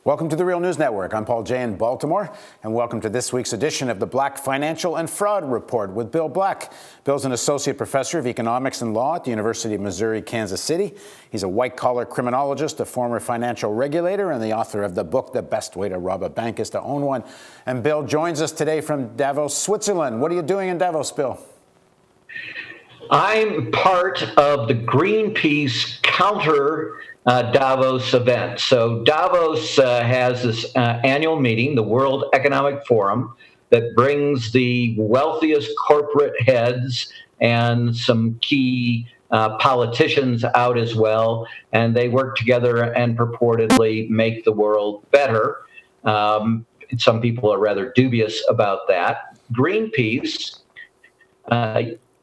Welcome to the Real News Network. I'm Paul Jay in Baltimore, and welcome to this week's edition of the Black Financial and Fraud Report with Bill Black. Bill's an associate professor of economics and law at the University of Missouri, Kansas City. He's a white-collar criminologist, a former financial regulator, and the author of the book, The Best Way to Rob a Bank is to Own One. And Bill joins us today from Davos, Switzerland. What are you doing in Davos, Bill? I'm part of the Greenpeace counter-Davos event. So Davos has this annual meeting, the World Economic Forum, that brings the wealthiest corporate heads and some key politicians out as well, and they work together and purportedly make the world better. Some people are rather dubious about that. Greenpeace,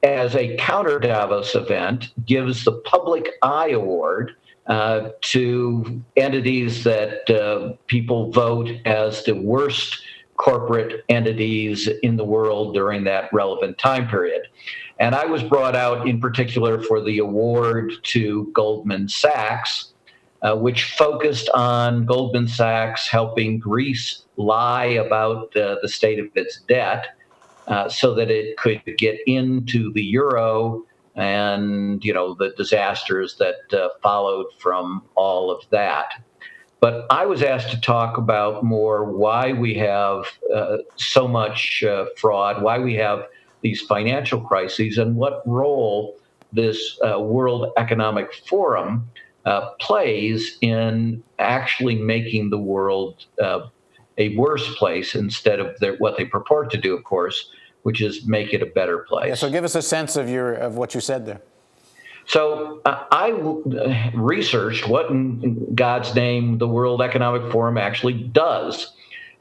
as a counter-Davos event, gives the Public Eye Award to entities that people vote as the worst corporate entities in the world during that relevant time period. And I was brought out in particular for the award to Goldman Sachs, which focused on Goldman Sachs helping Greece lie about the state of its debt, so that it could get into the euro and, the disasters that followed from all of that. But I was asked to talk about more why we have so much fraud, why we have these financial crises, and what role this World Economic Forum plays in actually making the world a worse place instead of what they purport to do, of course, which is make it a better place. Yeah, so give us a sense of what you said there. So I researched what in God's name the World Economic Forum actually does.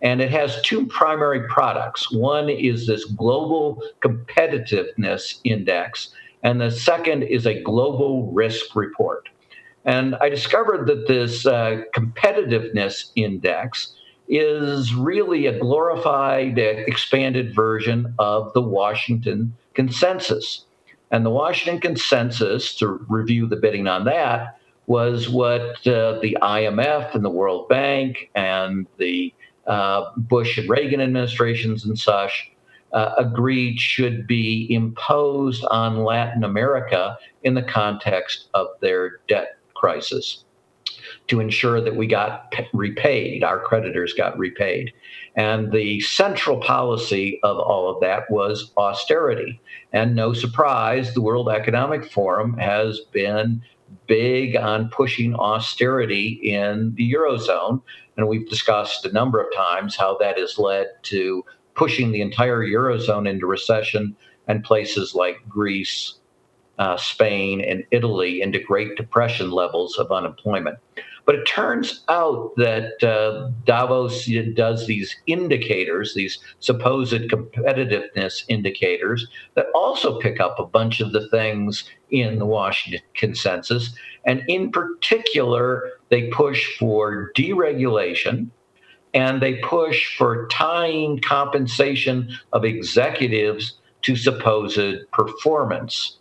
And it has two primary products. One is this Global Competitiveness Index, and the second is a Global Risk Report. And I discovered that this Competitiveness Index is really a glorified, expanded version of the Washington Consensus. And the Washington Consensus, to review the bidding on that, was what the IMF and the World Bank and the Bush and Reagan administrations and such agreed should be imposed on Latin America in the context of their debt crisis, to ensure that we got repaid, our creditors got repaid. And the central policy of all of that was austerity. And no surprise, the World Economic Forum has been big on pushing austerity in the Eurozone. And we've discussed a number of times how that has led to pushing the entire Eurozone into recession, and places like Greece, Spain, and Italy into Great Depression levels of unemployment. But it turns out that Davos does these indicators, these supposed competitiveness indicators, that also pick up a bunch of the things in the Washington Consensus. And in particular, they push for deregulation, and they push for tying compensation of executives to supposed performance.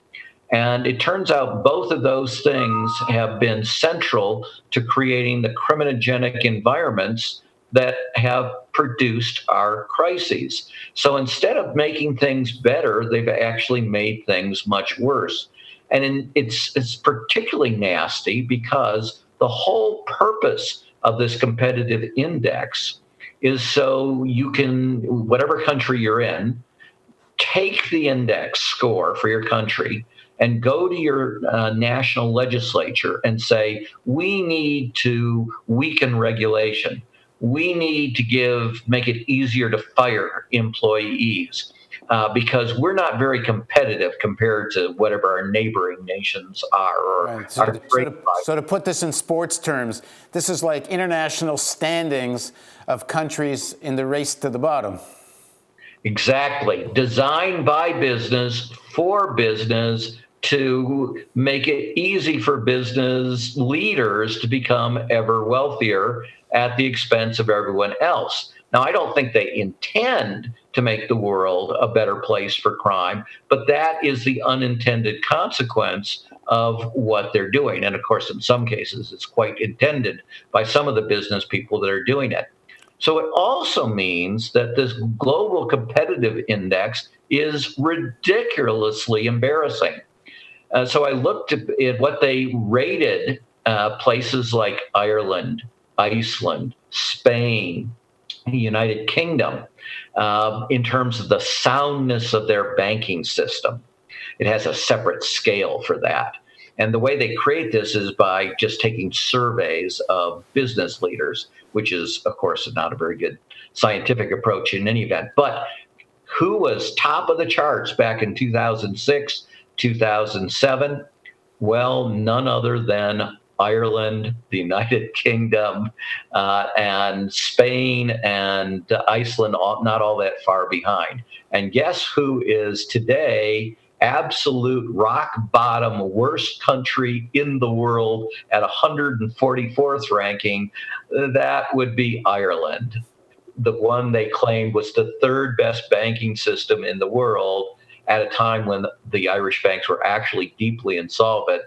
And it turns out both of those things have been central to creating the criminogenic environments that have produced our crises. So instead of making things better, they've actually made things much worse. And it's particularly nasty because the whole purpose of this competitive index is so you can, whatever country you're in, take the index score for your country and go to your national legislature and say, we need to weaken regulation. We need to make it easier to fire employees because we're not very competitive compared to whatever our neighboring nations are. Right. So to put this in sports terms, this is like international standings of countries in the race to the bottom. Exactly. Designed by business, for business, to make it easy for business leaders to become ever wealthier at the expense of everyone else. Now, I don't think they intend to make the world a better place for crime. But that is the unintended consequence of what they're doing. And of course, in some cases, it's quite intended by some of the business people that are doing it. So it also means that this global competitive index is ridiculously embarrassing. So I looked at what they rated places like Ireland, Iceland, Spain, the United Kingdom in terms of the soundness of their banking system. It has a separate scale for that. And the way they create this is by just taking surveys of business leaders, which is, of course, not a very good scientific approach in any event. But who was top of the charts back in 2006, 2007? Well, none other than Ireland, the United Kingdom, and Spain and Iceland, not all that far behind. And guess who is today absolute rock bottom worst country in the world at 144th ranking? That would be Ireland, the one they claimed was the third best banking system in the world at a time when the Irish banks were actually deeply insolvent.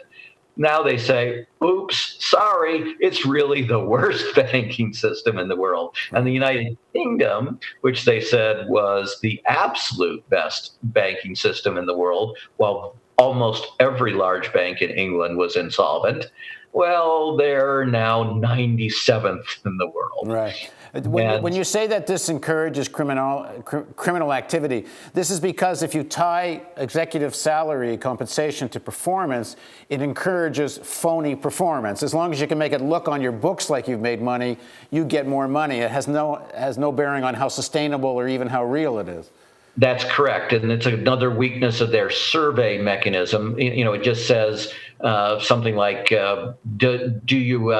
Now they say, oops, sorry, it's really the worst banking system in the world. And the United Kingdom, which they said was the absolute best banking system in the world, while almost every large bank in England was insolvent, well, they're now 97th in the world. Right. When you say that this encourages criminal activity, this is because if you tie executive salary compensation to performance, it encourages phony performance. As long as you can make it look on your books like you've made money, you get more money. It has no bearing on how sustainable or even how real it is. That's correct, and it's another weakness of their survey mechanism. It just says something like, "Do you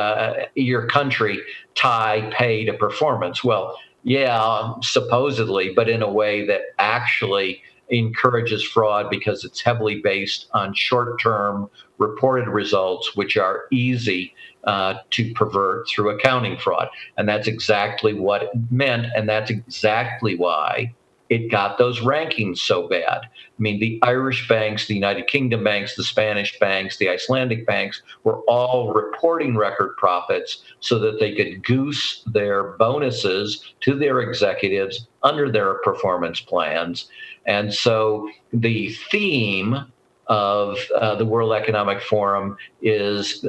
your country tie pay to performance?" Well, yeah, supposedly, but in a way that actually encourages fraud because it's heavily based on short-term reported results, which are easy to pervert through accounting fraud, and that's exactly what it meant, and that's exactly why it got those rankings so bad. I mean, the Irish banks, the United Kingdom banks, the Spanish banks, the Icelandic banks were all reporting record profits so that they could goose their bonuses to their executives under their performance plans. And so the theme of the World Economic Forum is,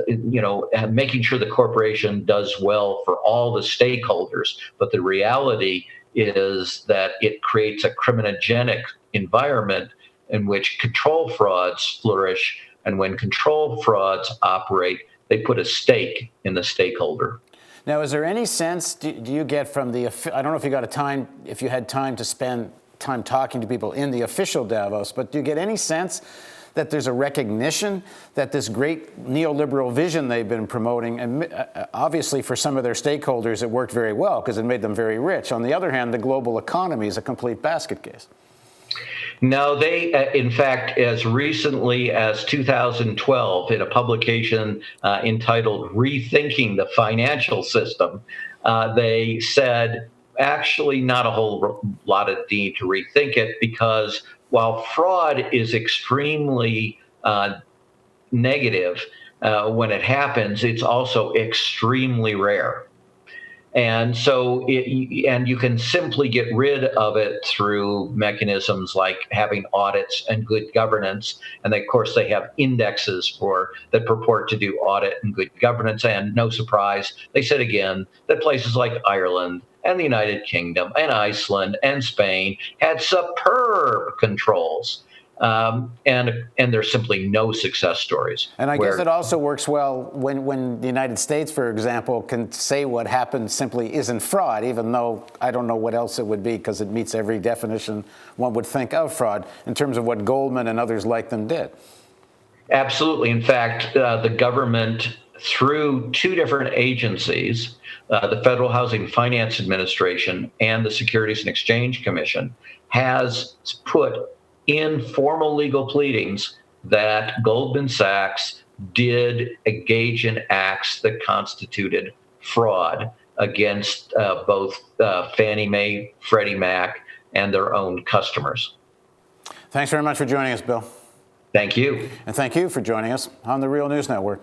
making sure the corporation does well for all the stakeholders. But the reality is that it creates a criminogenic environment in which control frauds flourish. And when control frauds operate, they put a stake in the stakeholder. Now, is there any sense do you get from I don't know if you had time to spend time talking to people in the official Davos, but do you get any sense that there's a recognition that this great neoliberal vision they've been promoting, and obviously for some of their stakeholders it worked very well because it made them very rich. On the other hand, the global economy is a complete basket case. No, they, in fact, as recently as 2012, in a publication entitled Rethinking the Financial System, they said, actually, not a whole lot of need to rethink it, because while fraud is extremely negative when it happens, it's also extremely rare. And so you can simply get rid of it through mechanisms like having audits and good governance. And of course, they have indexes that purport to do audit and good governance. And no surprise, they said again that places like Ireland and the United Kingdom and Iceland and Spain had superb controls. And there's simply no success stories. And I guess it also works well when the United States, for example, can say what happened simply isn't fraud, even though I don't know what else it would be, because it meets every definition one would think of fraud in terms of what Goldman and others like them did. Absolutely. In fact, the government, through two different agencies, the Federal Housing Finance Administration and the Securities and Exchange Commission, has put in formal legal pleadings that Goldman Sachs did engage in acts that constituted fraud against both Fannie Mae, Freddie Mac, and their own customers. Thanks very much for joining us, Bill. Thank you. And thank you for joining us on the Real News Network.